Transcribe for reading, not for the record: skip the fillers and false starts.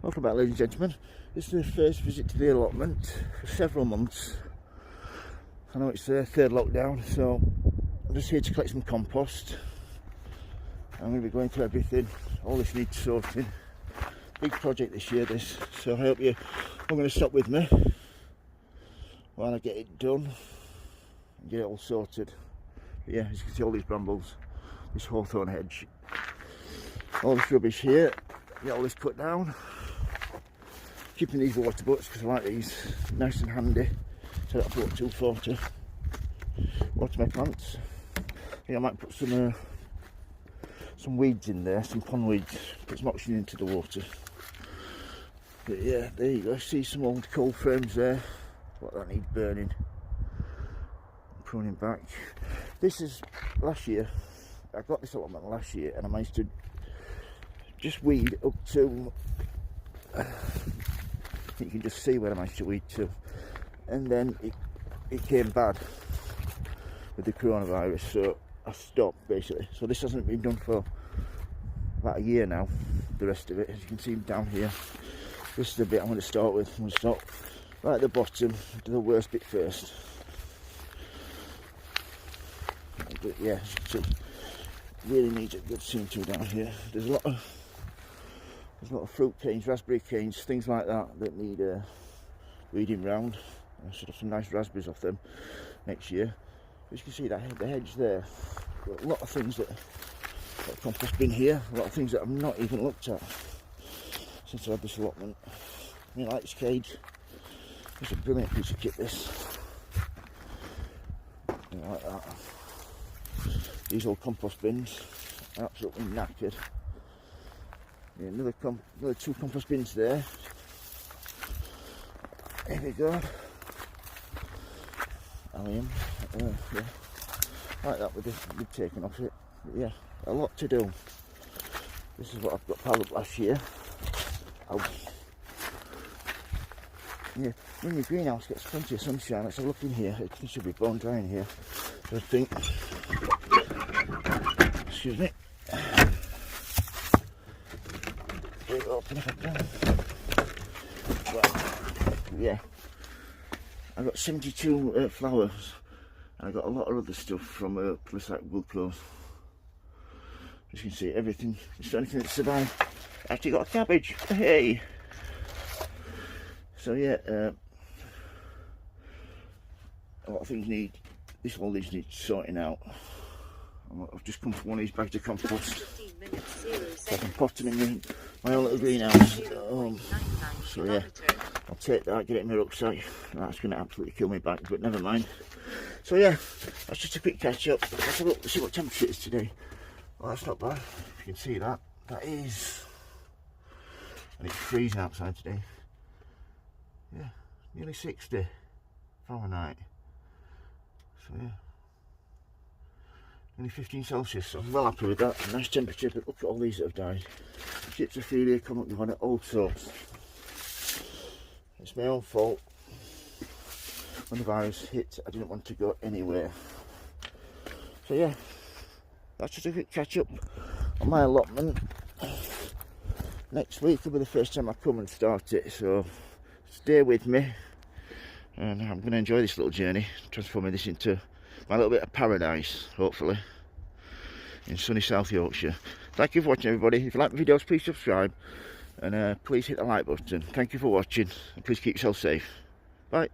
Welcome back, ladies and gentlemen. This is the first visit to the allotment for several months. I know it's the third lockdown, so I'm just here to collect some compost. I'm going to be going through everything. All this needs sorting. Big project this year, this. So I hope you're going to stop with me while I get it done and get it all sorted. But yeah, as you can see, all these brambles, this hawthorn hedge, all this rubbish here. Get all this cut down. Keeping these water butts because I like these, nice and handy, so I don't have to walk too far to water my plants. I think I might put some weeds in there, some pond weeds, put some oxygen into the water. But yeah, there you go. See some old coal frames there. What that needs burning. Pruning back. This is last year. I got this allotment last year, and I managed to just weed up to. You can just see where I managed to weed to, and then it came bad with the coronavirus, so I stopped basically. So this hasn't been done for about a year now. The rest of it, as you can see down here, this is the bit I'm going to start with. I'm going to start right at the bottom, do the worst bit first. But yeah, so really needs a good seam to down here. There's a lot of fruit canes, raspberry canes, things like that that need weeding round. I should have some nice raspberries off them next year. As you can see, that the hedge there, got a lot of things that got compost bin here, a lot of things that I've not even looked at since I had this allotment. I mean, like this cage, it's a brilliant piece of kit, this. Like that. These old compost bins are absolutely knackered. Yeah, another two compost bins there. There we go. Allium. Yeah. Like that with the lid taken off it. But yeah, a lot to do. This is what I've got piled up last year. Oh. Yeah, when your greenhouse gets plenty of sunshine, let's have a look in here. It should be bone dry in here, I think. Excuse me. Open if I can. Well, yeah, I got 72 flowers, and I got a lot of other stuff from places like Wilco's. As you can see, everything, just anything that survived. Actually got a cabbage. Hey. So yeah, a lot of things need. All these need sorting out. I've just come from one of these bags of compost. So I can pot them in my own little greenhouse. So yeah, I'll take that, get it in my rucksack. That's going to absolutely kill me back, but never mind. So yeah, that's just a quick catch up. Let's have a look, see what temperature it is today. Well, that's not bad. If you can see that, that is, and it's freezing outside today. Yeah, nearly 60 Fahrenheit. So yeah. Only 15 Celsius, so I'm well happy with that. Nice temperature, but look at all these that have died. Gypsophilia, come up on it, all sorts. It's my own fault. When the virus hit, I didn't want to go anywhere. So yeah, that's just a quick catch up on my allotment. Next week will be the first time I come and start it, so stay with me. And I'm going to enjoy this little journey, transforming this into my little bit of paradise, hopefully, in sunny South Yorkshire. Thank you for watching, everybody. If you like my videos, please subscribe, and please hit the like button. Thank you for watching, and please keep yourself safe. Bye.